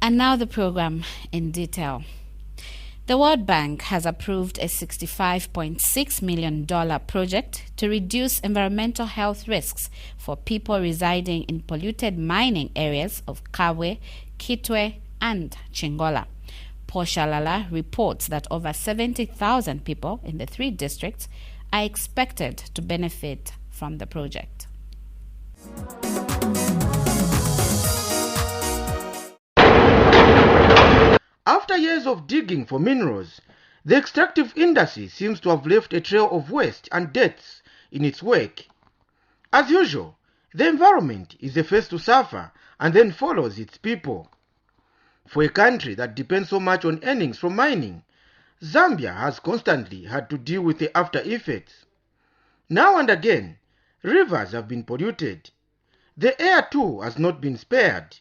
And now the program in detail. The World Bank has approved a $65.6 million project to reduce environmental health risks for people residing in polluted mining areas of Kabwe, Kitwe, and Chingola. Paul Shalala reports that over 70,000 people in the 3 districts are expected to benefit from the project. After years of digging for minerals, the extractive industry seems to have left a trail of waste and deaths in its wake. As usual, the environment is the first to suffer and then follows its people. For a country that depends so much on earnings from mining, Zambia has constantly had to deal with the after effects. Now and again, rivers have been polluted. The air too has not been spared.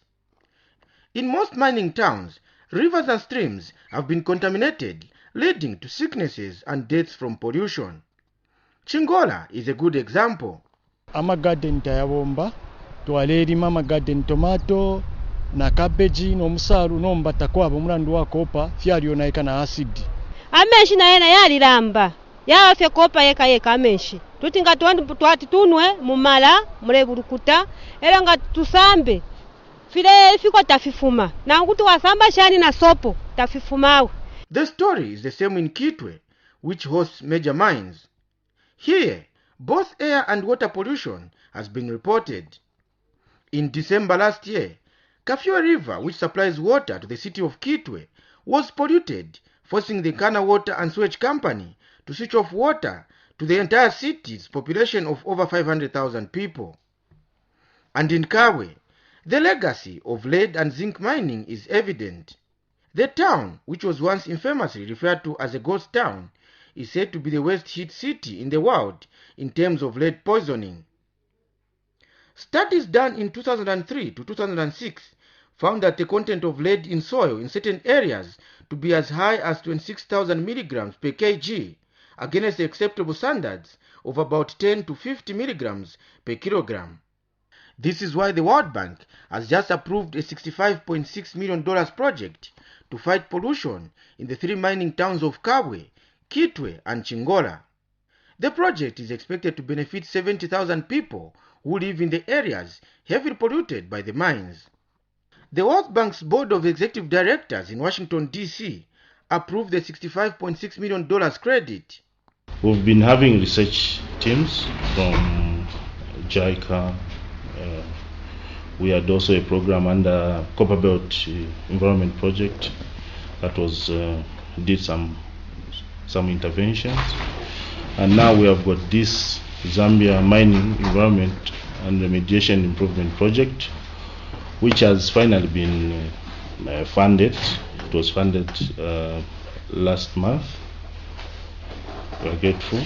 In most mining towns, rivers and streams have been contaminated, leading to sicknesses and deaths from pollution. Chingola is a good example. Amagarden tayabomba, tualerima amagarden tomato, na cabbage, no musaru, no mbatako abumulandu wa kopa, fyali onaika na acid. Ameshi na yena yali lamba. Ya fye kopa yeka ameshi. Tutinga twati tunwe mumala, muleburukuta, era nga tusambe. File fiko tafifuma. Na ngutu wasamba shani na sopo tafifumau. The story is the same in Kitwe, which hosts major mines. Here, both air and water pollution has been reported. In December last year, Kabwe River, which supplies water to the city of Kitwe, was polluted, forcing the Ghana Water and Sewage Company to switch off water to the entire city's population of over 500,000 people. And in Kabwe, the legacy of lead and zinc mining is evident. The town, which was once infamously referred to as a ghost town, is said to be the worst hit city in the world in terms of lead poisoning. Studies done in 2003 to 2006 found that the content of lead in soil in certain areas to be as high as 26,000 milligrams per kg, against the acceptable standards of about 10 to 50 milligrams per kilogram. This is why the World Bank has just approved a $65.6 million project to fight pollution in the 3 mining towns of Kabwe, Kitwe, and Chingola. The project is expected to benefit 70,000 people who live in the areas heavily polluted by the mines. The World Bank's Board of Executive Directors in Washington, D.C. approved the $65.6 million credit. We've been having research teams from JICA. We had also a program under Copperbelt Environment Project that was did some interventions, and now we have got this Zambia Mining Environment and Remediation Improvement Project, which has finally been funded. It was funded last month. We are grateful.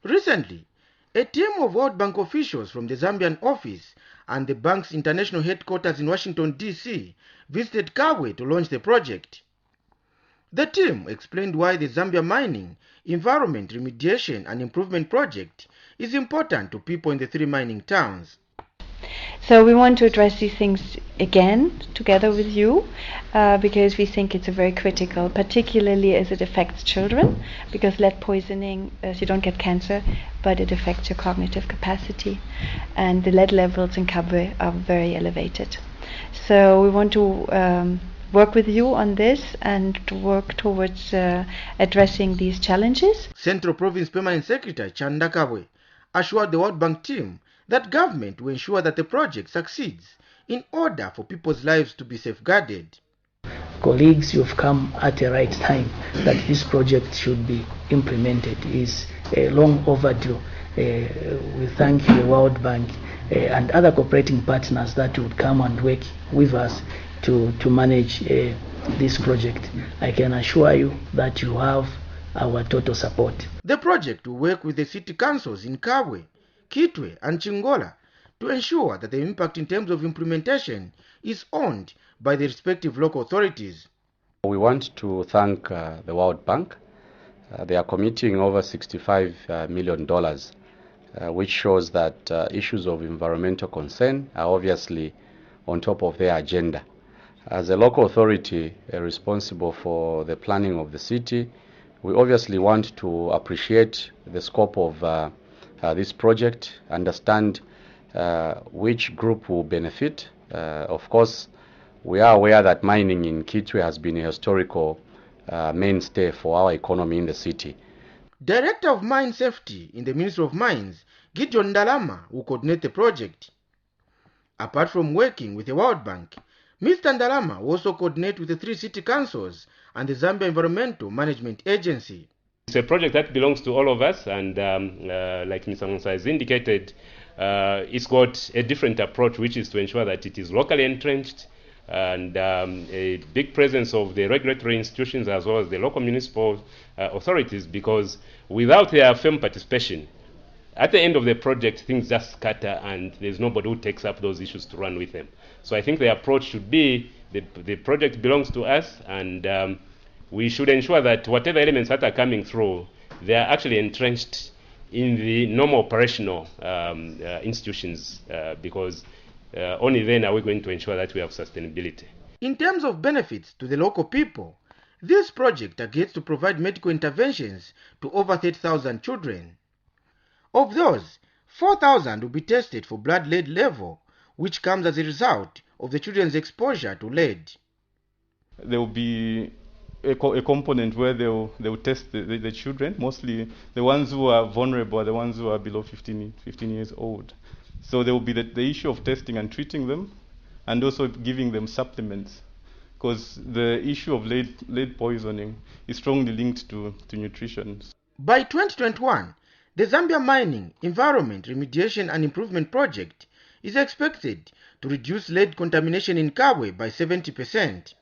Recently, a team of World Bank officials from the Zambian office and the bank's international headquarters in Washington, D.C. visited Kabwe to launch the project. The team explained why the Zambia Mining, Environment, Remediation and Improvement Project is important to people in the 3 mining towns. So we want to address these things again together with you because we think it's very critical, particularly as it affects children, because lead poisoning, you don't get cancer, but it affects your cognitive capacity, and the lead levels in Kabwe are very elevated. So we want to work with you on this and to work towards addressing these challenges. Central Province Permanent Secretary CHANDA Kabwe assured the World Bank team that government will ensure that the project succeeds in order for people's lives to be safeguarded. Colleagues, you've come at the right time that this project should be implemented. It is long overdue. We thank the World Bank and other cooperating partners that would come and work with us to manage this project. I can assure you that you have our total support. The project will work with the city councils in Kabwe, Kitwe and Chingola to ensure that the impact in terms of implementation is owned by the respective local authorities. We want to thank the World Bank. They are committing over $65 million, which shows that issues of environmental concern are obviously on top of their agenda. As a local authority responsible for the planning of the city, we obviously want to appreciate the scope of this project, understand which group will benefit. Of course, we are aware that mining in Kitwe has been a historical mainstay for our economy in the city. Director of Mine Safety in the Ministry of Mines, GIDEON NDALAMA, will coordinate the project. Apart from working with the World Bank, Mr. NDALAMA will also coordinate with the 3 city councils and the Zambia Environmental Management Agency. It's a project that belongs to all of us, and like Mr. MWANSA has indicated, it's got a different approach, which is to ensure that it is locally entrenched and a big presence of the regulatory institutions as well as the local municipal authorities, because without their firm participation, at the end of the project, things just scatter and there's nobody who takes up those issues to run with them. So I think the approach should be the project belongs to us, and we should ensure that whatever elements that are coming through, they are actually entrenched in the normal operational institutions, because only then are we going to ensure that we have sustainability. In terms of benefits to the local people, this project targets to provide medical interventions to over 30,000 children. Of those, 4,000 will be tested for blood lead level, which comes as a result of the children's exposure to lead. There will be a component where they will test the children, mostly the ones who are vulnerable, the ones who are below 15 years old. So there will be the issue of testing and treating them, and also giving them supplements, because the issue of lead poisoning is strongly linked to nutrition. By 2021, the Zambia Mining, Environment, Remediation and Improvement Project is expected to reduce lead contamination in Kabwe by 70%.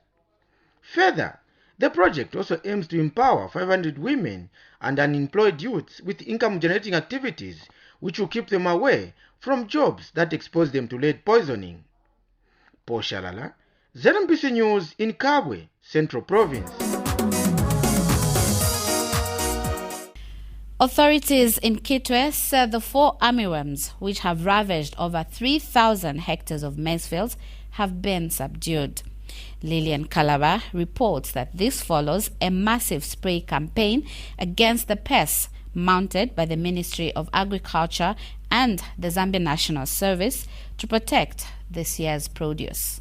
Further, the project also aims to empower 500 women and unemployed youths with income-generating activities, which will keep them away from jobs that expose them to lead poisoning. Paul Shalala, ZNBC News in Kabwe, Central Province. Authorities in Kitwe said the 4 armyworms, which have ravaged over 3,000 hectares of maize fields, have been subdued. Lillian Kalaba reports that this follows a massive spray campaign against the pests mounted by the Ministry of Agriculture and the Zambia National Service to protect this year's produce.